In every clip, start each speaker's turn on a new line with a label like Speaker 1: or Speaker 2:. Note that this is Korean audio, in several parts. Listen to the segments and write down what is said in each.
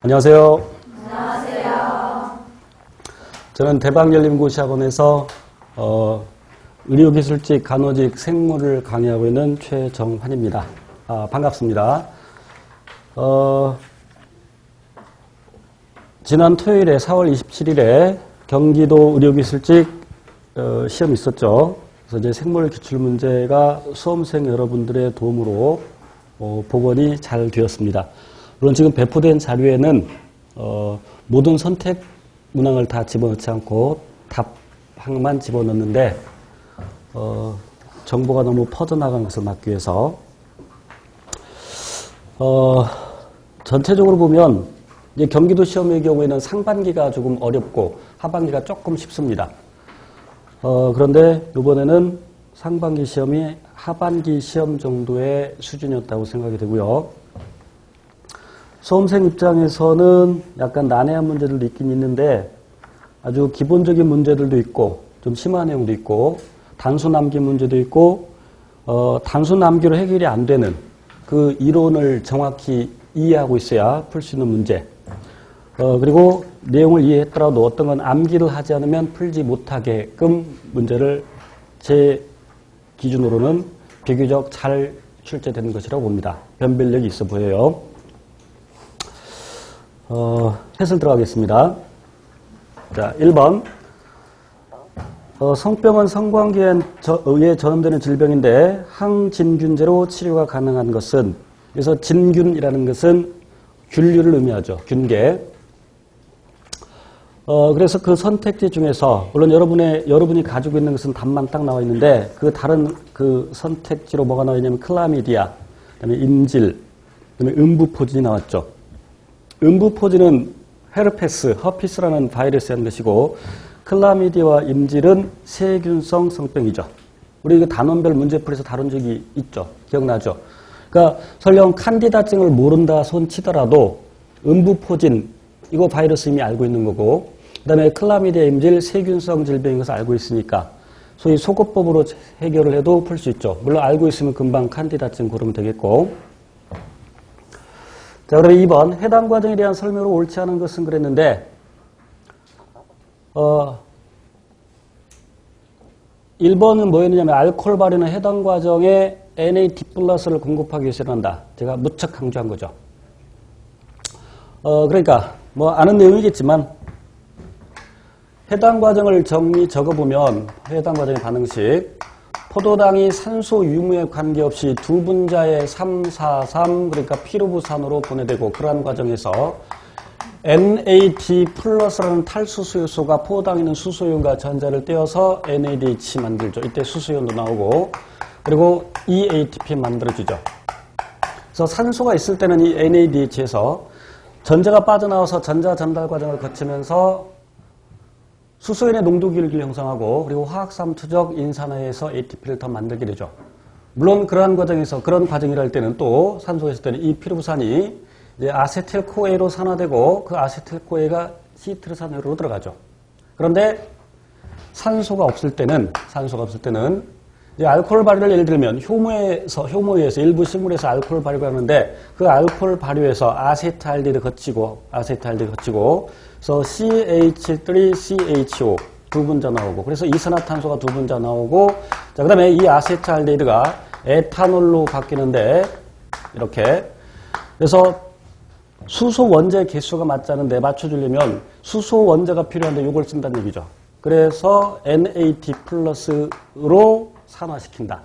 Speaker 1: 안녕하세요.
Speaker 2: 안녕하세요.
Speaker 1: 저는 대방열림고시학원에서 의료기술직, 간호직, 생물을 강의하고 있는 최정환입니다. 반갑습니다. 지난 토요일에 4월 27일에 경기도 의료기술직 시험이 있었죠. 그래서 이제 생물 기출문제가 수험생 여러분들의 도움으로 복원이 잘 되었습니다. 물론 지금 배포된 자료에는 모든 선택 문항을 다 집어넣지 않고 답항만 집어넣는데 정보가 너무 퍼져나간 것을 막기 위해서 전체적으로 보면 이제 경기도 시험의 경우에는 상반기가 조금 어렵고 하반기가 조금 쉽습니다. 그런데 이번에는 상반기 시험이 하반기 시험 정도의 수준이었다고 생각이 되고요. 수험생 입장에서는 약간 난해한 문제들도 있긴 있는데 아주 기본적인 문제들도 있고 좀 심한 내용도 있고 단수 남기 문제도 있고 단수 남기로 해결이 안 되는 그 이론을 정확히 이해하고 있어야 풀 수 있는 문제, 그리고 내용을 이해했더라도 어떤 건 암기를 하지 않으면 풀지 못하게끔 문제를 제 기준으로는 비교적 잘 출제되는 것이라고 봅니다. 변별력이 있어 보여요. 해설 들어가겠습니다. 자, 1번. 성병은 성관계에 의해 전염되는 질병인데 항진균제로 치료가 가능한 것은, 그래서 진균이라는 것은 균류를 의미하죠. 균계. 그래서 그 선택지 중에서 물론 여러분이 가지고 있는 것은 답만 딱 나와 있는데 그 다른 그 선택지로 뭐가 나와 있냐면 클라미디아, 그다음에 임질, 그다음에 음부포진이 나왔죠. 음부포진은 헤르페스, 허피스라는 바이러스에 한 것이고 클라미디아와 임질은 세균성 성병이죠. 우리 그 단원별 문제풀이에서 다룬 적이 있죠. 기억나죠? 그러니까 설령 칸디다증을 모른다 손 치더라도 음부포진 이거 바이러스 이미 알고 있는 거고, 그다음에 클라미디아, 임질 세균성 질병인 것을 알고 있으니까 소위 소거법으로 해결을 해도 풀 수 있죠. 물론 알고 있으면 금방 칸디다증 고르면 되겠고. 자, 그러면 2번. 해당 과정에 대한 설명으로 옳지 않은 것은 그랬는데, 1번은 뭐였느냐면, 알코올 발효는 해당 과정에 NAD 플러스를 공급하기 위해서 일어난다. 제가 무척 강조한 거죠. 그러니까, 뭐, 아는 내용이겠지만, 해당 과정을 적어보면, 해당 과정의 반응식, 포도당이 산소 유무에 관계없이 두 분자의 3,4,3, 그러니까 피루부산으로 분해되고, 그러한 과정에서 NAD 플러스라는 탈수소요소가 포도당에 있는 수소이온과 전자를 떼어서 NADH 만들죠. 이때 수소이온도 나오고, 그리고 EATP 만들어지죠. 그래서 산소가 있을 때는 이 NADH에서 전자가 빠져나와서 전자 전달 과정을 거치면서 수소연의 농도기를 형성하고, 그리고 화학삼투적 인산화해서 ATP를 더 만들게 되죠. 물론 그러한 과정에서, 그런 과정이랄 때는 또 산소가 있을 때는 이 피루부산이 이제 아세틸코에로 산화되고 그 아세틸코에가 시트르산회로로 들어가죠. 그런데 산소가 없을 때는 이제 알코올 발효를 예를 들면 효모에서 일부 식물에서 알코올 발효가 하는데 그 알코올 발효에서 아세트알데히드 거치고 그래서 CH3CHO 두 분자 나오고, 그래서 이산화탄소가 두 분자 나오고, 자, 그 다음에 이 아세트알데히드가 에탄올로 바뀌는데, 이렇게. 그래서 수소 원자의 개수가 맞지 않은데 맞춰주려면 수소 원자가 필요한데 이걸 쓴다는 얘기죠. 그래서 NAD 플러스로 산화시킨다.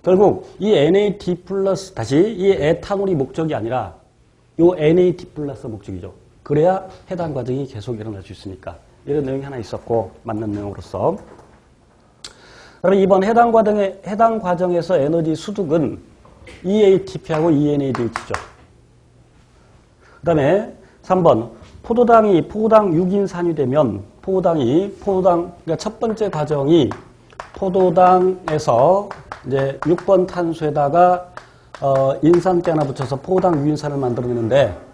Speaker 1: 결국 이 NAD 플러스, 다시 이 에탄올이 목적이 아니라 이 NAD 플러스 목적이죠. 그래야 해당 과정이 계속 일어날 수 있으니까. 이런 내용이 하나 있었고, 맞는 내용으로서. 그러면 이번 해당 과정에서 에너지 수득은 EATP하고 ENADH죠. 그 다음에 3번. 포도당 6인산이 되면, 그러니까 첫 번째 과정이 포도당에서 이제 6번 탄소에다가 인산기 하나 붙여서 포도당 6인산을 만들어내는데,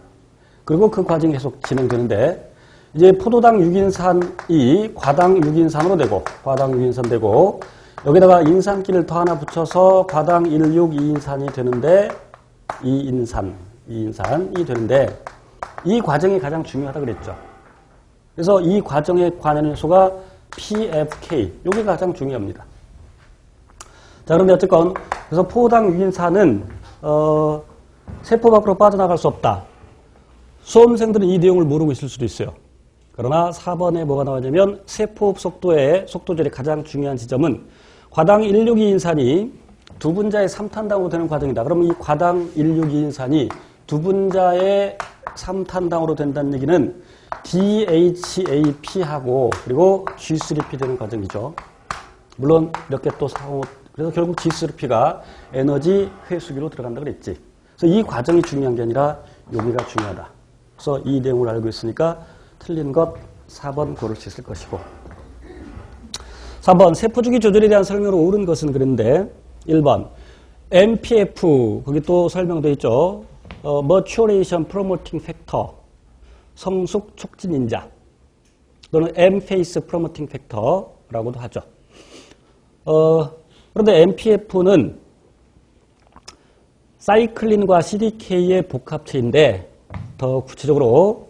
Speaker 1: 그리고 그 과정이 계속 진행되는데, 이제 포도당 6인산이 과당 6인산으로 되고, 여기다가 인산기를 더 하나 붙여서 과당 16, 2인산이 되는데, 2인산이 되는데, 이 과정이 가장 중요하다 그랬죠. 그래서 이 과정에 관한 요소가 PFK, 이게 가장 중요합니다. 자, 그런데 어쨌건 그래서 포당 유인사는 세포 밖으로 빠져나갈 수 없다. 수험생들은 이 내용을 모르고 있을 수도 있어요. 그러나 4번에 뭐가 나오냐면 세포흡 속도의 속도절의 가장 중요한 지점은 과당 162인산이 두 분자의 3탄당으로 되는 과정이다. 그러면 이 과당 162인산이 두 분자의 3탄당으로 된다는 얘기는 DHAP하고 그리고 G3P 되는 과정이죠. 물론 몇 개 또 사고, 그래서 결국 G3P가 에너지 회수기로 들어간다 그랬지. 그래서 이 과정이 중요한 게 아니라 여기가 중요하다. 그래서 이 내용을 알고 있으니까 틀린 것 4번 고를 수 있을 것이고. 3번 세포주기 조절에 대한 설명으로 옳은 것은 그런데 1번 MPF 거기 또 설명되어 있죠. Maturation Promoting Factor 성숙 촉진 인자 또는 M-phase Promoting Factor라고도 하죠. 그런데 MPF는 사이클린과 CDK의 복합체인데 더 구체적으로